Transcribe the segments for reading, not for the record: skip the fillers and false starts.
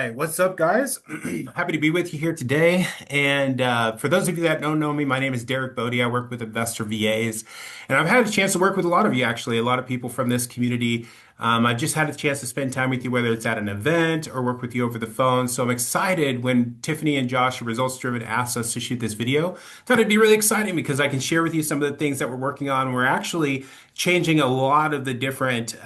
right, what's up, guys? Happy to be with you here today. And for those of you that don't know me, my name is Derek Bodie. I work with Investor VAs, and I've had a chance to work with a lot of you, actually, a lot of people from this community. I've just had a chance to spend time with you, whether it's at an event or work with you over the phone. So I'm excited when Tiffany and Josh, Results Driven, asked us to shoot this video. Thought it'd be really exciting because I can share with you some of the things that we're working on. We're actually changing a lot of the different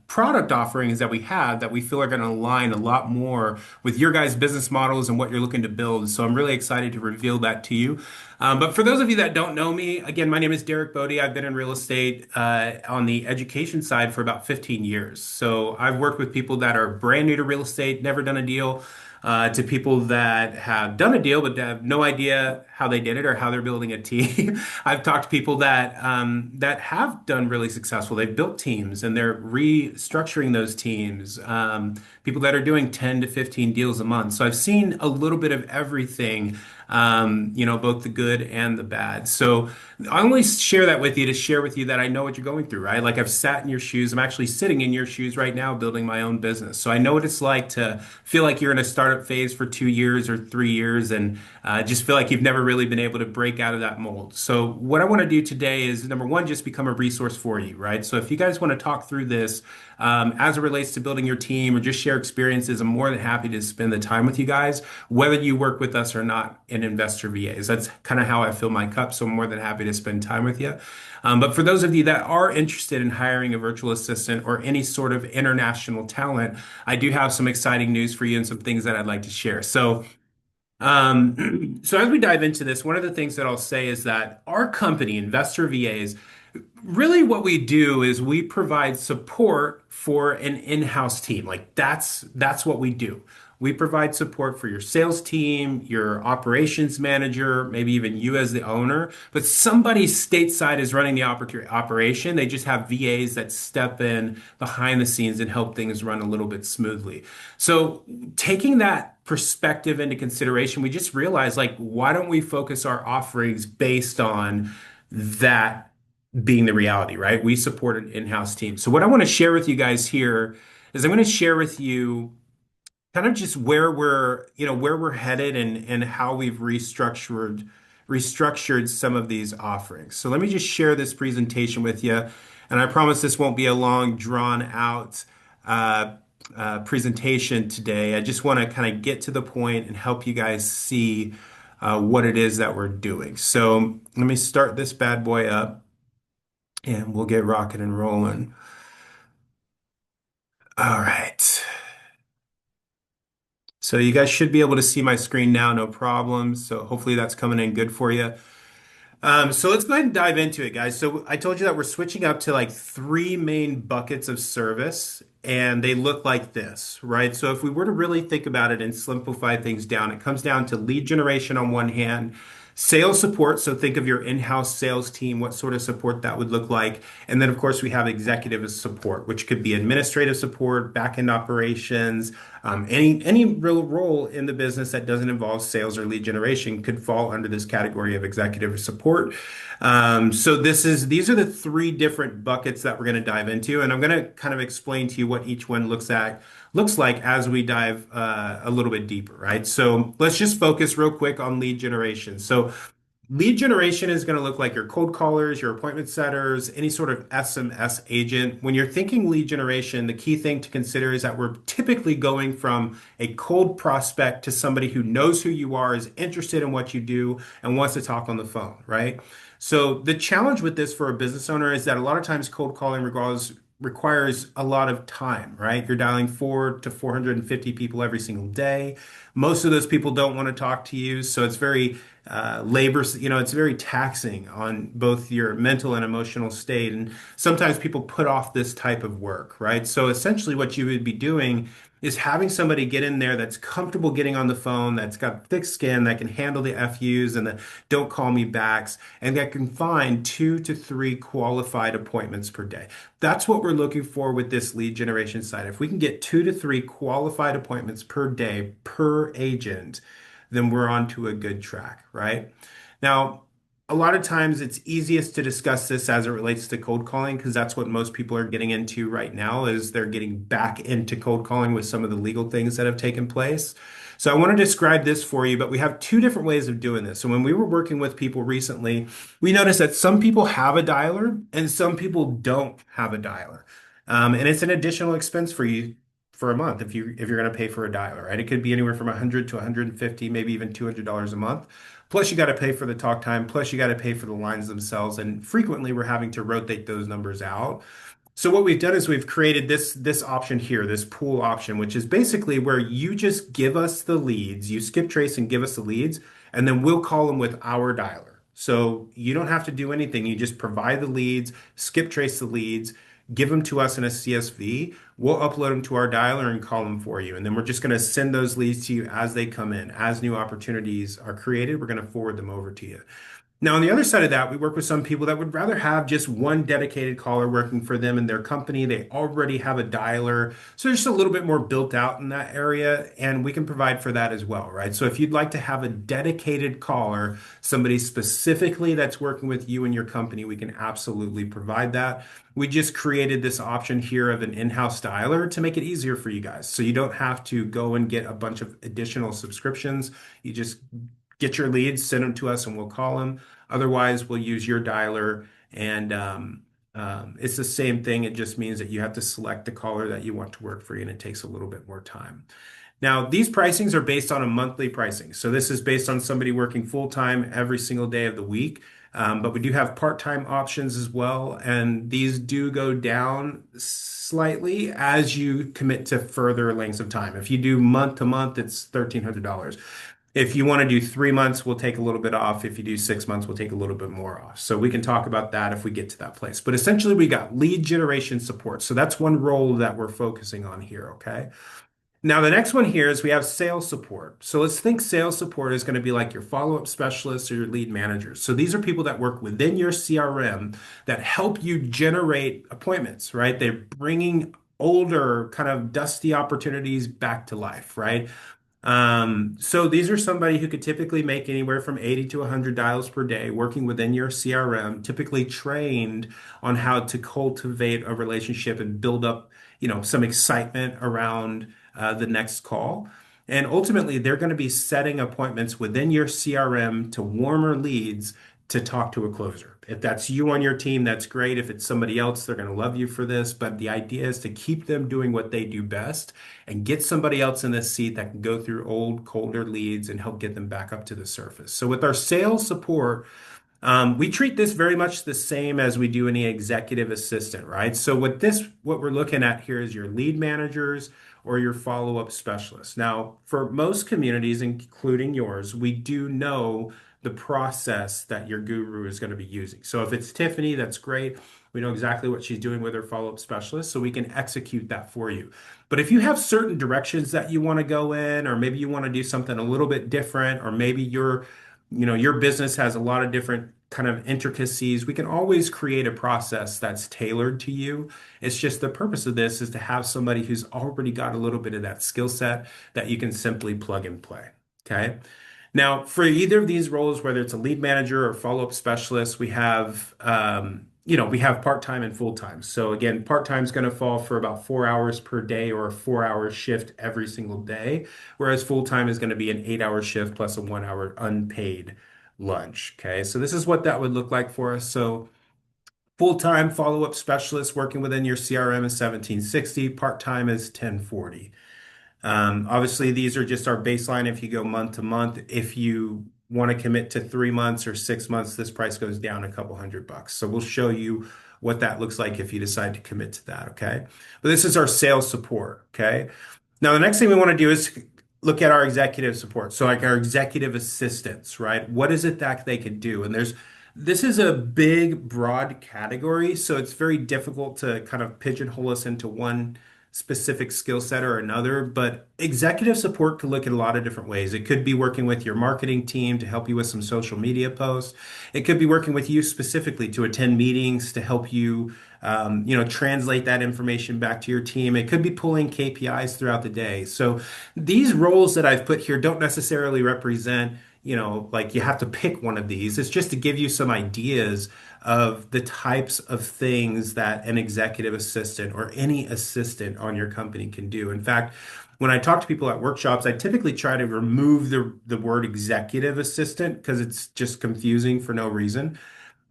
product offerings that we have that we feel are going to align a lot more with your guys' business models and what you're looking to build. So I'm really excited to reveal that to you. But for those of you that don't know me, again, my name is Derek Bodie. I've been in real estate on the education side for about 15 years. So I've worked with people that are brand new to real estate, never done a deal, to people that have done a deal but have no idea how they did it or how they're building a team. I've talked to people that have done really successful. They've built teams and they're restructuring those teams. People that are doing 10 to 15 deals a month. So I've seen a little bit of everything, both the good and the bad. So I only share that with you to share with you that I know what you're going through, right? Like I've sat in your shoes. I'm actually sitting in your shoes right now, building my own business. So I know what it's like to feel like you're in a startup phase for 2 years or 3 years and just feel like you've never really been able to break out of that mold. So what I want to do today is number one, just become a resource for you, right? So if you guys want to talk through this as it relates to building your team or just share experiences, I'm more than happy to spend the time with you guys, whether you work with us or not in Investor VAs. That's kind of how I fill my cup. So I'm more than happy to spend time with you. But for those of you that are interested in hiring a virtual assistant or any sort of international talent, I do have some exciting news for you and some things that I'd like to share. So as we dive into this, one of the things that I'll say is that our company, Investor VAs, really what we do is we provide support for an in-house team. Like that's what we do. We provide support for your sales team, your operations manager, maybe even you as the owner. But somebody stateside is running the operation. They just have VAs that step in behind the scenes and help things run a little bit smoothly. So taking that perspective into consideration, we just realized like, why don't we focus our offerings based on that being the reality, right? We support an in-house team. So what I want to share with you guys here is I'm going to share with you kind of just where we're headed and how we've restructured some of these offerings. So let me just share this presentation with you, and I promise this won't be a long, drawn out presentation today. I just want to kind of get to the point and help you guys see what it is that we're doing. So let me start this bad boy up and we'll get rocking and rolling. All right. So you guys should be able to see my screen now, no problems. So hopefully that's coming in good for you. So let's go ahead and dive into it, guys. So I told you that we're switching up to like three main buckets of service, and they look like this, right? So if we were to really think about it and simplify things down, it comes down to lead generation on one hand, sales support. So think of your in-house sales team, what sort of support that would look like. And then, of course, we have executive support, which could be administrative support, back-end operations, any real role in the business that doesn't involve sales or lead generation could fall under this category of executive support. So these are the three different buckets that we're going to dive into, and I'm going to kind of explain to you what each one looks like as we dive a little bit deeper, right? So let's just focus real quick on lead generation. So lead generation is going to look like your cold callers, your appointment setters, any sort of SMS agent. When you're thinking lead generation, the key thing to consider is that we're typically going from a cold prospect to somebody who knows who you are, is interested in what you do, and wants to talk on the phone, right? So the challenge with this for a business owner is that a lot of times cold calling requires a lot of time, right? You're dialing 400 to 450 people every single day. Most of those people don't want to talk to you, so it's very it's very taxing on both your mental and emotional state. And sometimes people put off this type of work, right? So essentially, what you would be doing is having somebody get in there that's comfortable getting on the phone, that's got thick skin, that can handle the FUs and the don't call me backs, and that can find 2 to 3 qualified appointments per day. That's what we're looking for with this lead generation side. If we can get 2 to 3 qualified appointments per day per agent, then we're on to a good track, right? Now, a lot of times it's easiest to discuss this as it relates to cold calling because that's what most people are getting into right now is they're getting back into cold calling with some of the legal things that have taken place. So I want to describe this for you, but we have two different ways of doing this. So when we were working with people recently, we noticed that some people have a dialer and some people don't have a dialer. And it's an additional expense for you for a month if you're going to pay for a dialer, right? It could be anywhere from 100 to 150, maybe even $200 a month. Plus, you got to pay for the talk time. Plus, you got to pay for the lines themselves. And frequently, we're having to rotate those numbers out. So what we've done is we've created this option here, this pool option, which is basically where you just give us the leads. You skip trace and give us the leads, and then we'll call them with our dialer. So you don't have to do anything. You just provide the leads, skip trace the leads, give them to us in a CSV. We'll upload them to our dialer and call them for you. And then we're just going to send those leads to you as they come in. As new opportunities are created, we're going to forward them over to you. Now, on the other side of that, we work with some people that would rather have just one dedicated caller working for them in their company. They already have a dialer. So there's just a little bit more built out in that area, and we can provide for that as well, right? So if you'd like to have a dedicated caller, somebody specifically that's working with you and your company, we can absolutely provide that. We just created this option here of an in-house dialer to make it easier for you guys. So you don't have to go and get a bunch of additional subscriptions. You just get your leads, send them to us, and we'll call them. Otherwise, we'll use your dialer, and it's the same thing. It just means that you have to select the caller that you want to work for you, and it takes a little bit more time. Now, these pricings are based on a monthly pricing. So this is based on somebody working full time every single day of the week. But we do have part-time options as well, and these do go down slightly as you commit to further lengths of time. If you do month to month, it's $1,300. If you want to do 3 months, we'll take a little bit off. If you do 6 months, we'll take a little bit more off. So we can talk about that if we get to that place. But essentially, we got lead generation support. So that's one role that we're focusing on here, okay? Now, the next one here is we have sales support. So let's think sales support is going to be like your follow-up specialists or your lead managers. So these are people that work within your CRM that help you generate appointments, right? They're bringing older, kind of dusty opportunities back to life, right? So these are somebody who could typically make anywhere from 80 to 100 dials per day, working within your CRM, typically trained on how to cultivate a relationship and build up, some excitement around the next call. And ultimately, they're going to be setting appointments within your CRM to warmer leads to talk to a closer. If that's you on your team, that's great. If it's somebody else, they're going to love you for this. But the idea is to keep them doing what they do best and get somebody else in this seat that can go through old, colder leads and help get them back up to the surface. So with our sales support, we treat this very much the same as we do any executive assistant, right? So what we're looking at here is your lead managers or your follow-up specialists. Now, for most communities, including yours, we do know the process that your guru is going to be using. So if it's Tiffany, that's great. We know exactly what she's doing with her follow-up specialist, so we can execute that for you. But if you have certain directions that you want to go in, or maybe you want to do something a little bit different, or maybe your business has a lot of different kind of intricacies, we can always create a process that's tailored to you. It's just the purpose of this is to have somebody who's already got a little bit of that skill set that you can simply plug and play. Okay. Now, for either of these roles, whether it's a lead manager or follow-up specialist, we have part-time and full-time. So again, part-time is going to fall for about 4 hours per day or a 4 hour shift every single day, whereas full-time is going to be an 8 hour shift plus a 1 hour unpaid lunch. Okay, so this is what that would look like for us. So full-time follow-up specialist working within your CRM is 1760, part-time is 1040. Obviously, these are just our baseline if you go month to month. If you want to commit to 3 months or 6 months, this price goes down a couple $100. So we'll show you what that looks like if you decide to commit to that, okay? But this is our sales support, okay? Now, the next thing we want to do is look at our executive support. So like our executive assistants, right? What is it that they could do? And this is a big, broad category, so it's very difficult to kind of pigeonhole us into one specific skill set or another, but executive support could look at a lot of different ways. It could be working with your marketing team to help you with some social media posts. It could be working with you specifically to attend meetings to help you, translate that information back to your team. It could be pulling KPIs throughout the day. So these roles that I've put here don't necessarily represent like you have to pick one of these. It's just to give you some ideas of the types of things that an executive assistant or any assistant on your company can do. In fact, when I talk to people at workshops, I typically try to remove the word executive assistant because it's just confusing for no reason.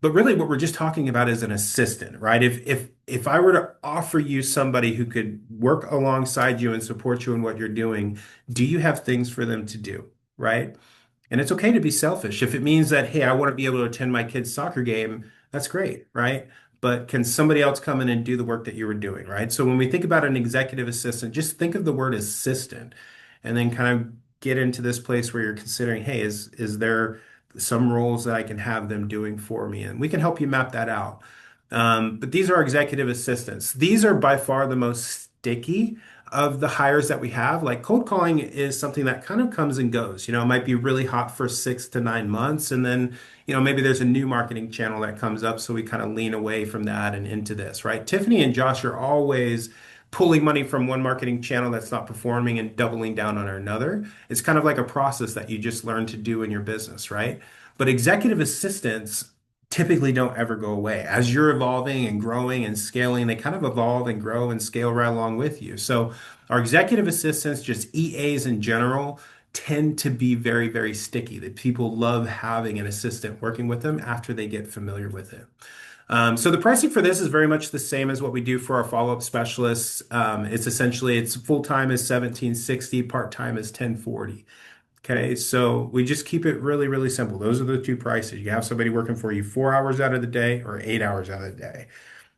But really, what we're just talking about is an assistant, right? If I were to offer you somebody who could work alongside you and support you in what you're doing, do you have things for them to do, right? And it's okay to be selfish. If it means that, hey, I want to be able to attend my kid's soccer game, that's great, right? But can somebody else come in and do the work that you were doing, right? So when we think about an executive assistant, just think of the word assistant and then kind of get into this place where you're considering, hey, is there some roles that I can have them doing for me? And we can help you map that out. But these are executive assistants. These are by far the most sticky of the hires that we have. Like cold calling is something that kind of comes and goes. It might be really hot for 6 to 9 months, and then, maybe there's a new marketing channel that comes up, so we kind of lean away from that and into this, right? Tiffany and Josh are always pulling money from one marketing channel that's not performing and doubling down on another. It's kind of like a process that you just learn to do in your business, right? But executive assistants typically don't ever go away. As you're evolving and growing and scaling, they kind of evolve and grow and scale right along with you. So our executive assistants, just EAs in general, tend to be very, very sticky. That people love having an assistant working with them after they get familiar with it. So the pricing for this is very much the same as what we do for our follow-up specialists. It's full-time is 1760, part-time is 1040. Okay, so we just keep it really, really simple. Those are the two prices. You have somebody working for you 4 hours out of the day or 8 hours out of the day.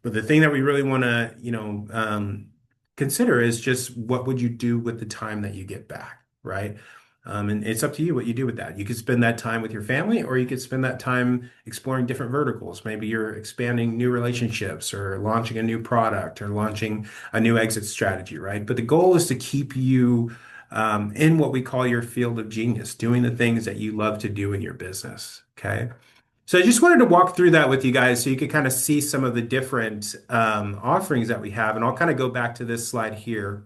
But the thing that we really want to, consider is just what would you do with the time that you get back, right? And it's up to you what you do with that. You could spend that time with your family, or you could spend that time exploring different verticals. Maybe you're expanding new relationships, or launching a new product, or launching a new exit strategy, right? But the goal is to keep you in what we call your field of genius, doing the things that you love to do in your business. Okay. So I just wanted to walk through that with you guys so you could kind of see some of the different offerings that we have. And I'll kind of go back to this slide here,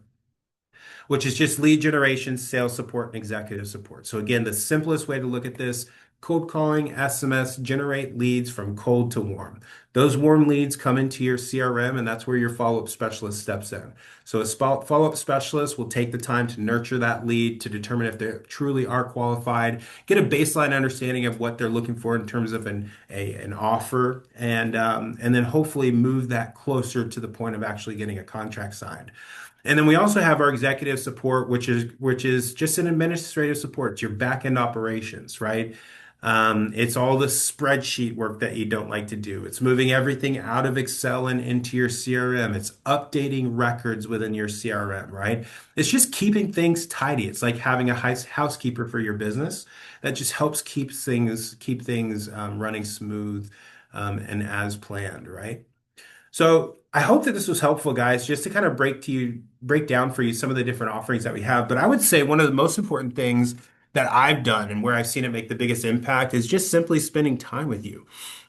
which is just lead generation, sales support, and executive support. So again, the simplest way to look at this, cold calling, SMS, generate leads from cold to warm. Those warm leads come into your CRM, and that's where your follow-up specialist steps in. So a follow-up specialist will take the time to nurture that lead to determine if they truly are qualified, get a baseline understanding of what they're looking for in terms of an offer, and then hopefully move that closer to the point of actually getting a contract signed. And then we also have our executive support, which is just an administrative support. It's your back end operations, right? It's all the spreadsheet work that you don't like to do. It's moving everything out of Excel and into your CRM. It's updating records within your CRM, right? It's just keeping things tidy. It's like having a housekeeper for your business that just helps keep things running smooth and as planned, right? So I hope that this was helpful, guys, just to kind of break down for you some of the different offerings that we have. But I would say one of the most important things that I've done and where I've seen it make the biggest impact is just simply spending time with you.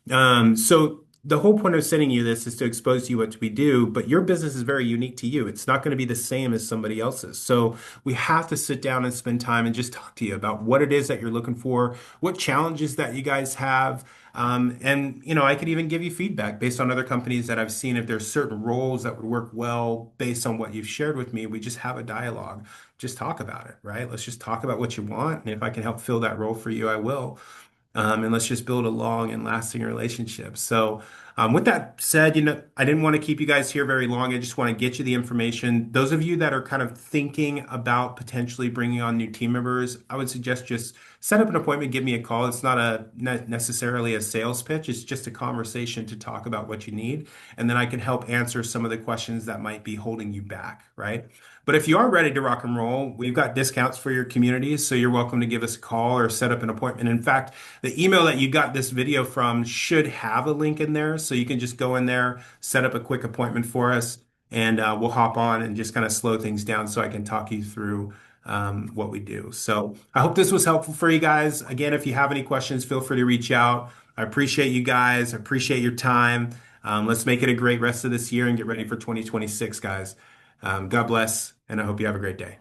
So the whole point of sending you this is to expose to you what we do, but your business is very unique to you. It's not going to be the same as somebody else's. So we have to sit down and spend time and just talk to you about what it is that you're looking for, what challenges that you guys have. And I could even give you feedback based on other companies that I've seen. If there's certain roles that would work well based on what you've shared with me, we just have a dialogue. Just talk about it, right? Let's just talk about what you want. And if I can help fill that role for you, I will. And let's just build a long and lasting relationship. So, with that said, I didn't want to keep you guys here very long. I just want to get you the information. Those of you that are kind of thinking about potentially bringing on new team members, I would suggest just set up an appointment, give me a call. It's not necessarily a sales pitch. It's just a conversation to talk about what you need. And then I can help answer some of the questions that might be holding you back, right? But if you are ready to rock and roll, we've got discounts for your communities. So you're welcome to give us a call or set up an appointment. In fact, the email that you got this video from should have a link in there. So you can just go in there, set up a quick appointment for us, and we'll hop on and just kind of slow things down so I can talk you through what we do. So I hope this was helpful for you guys. Again, if you have any questions, feel free to reach out. I appreciate you guys. I appreciate your time. Let's make it a great rest of this year and get ready for 2026, guys. God bless, and I hope you have a great day.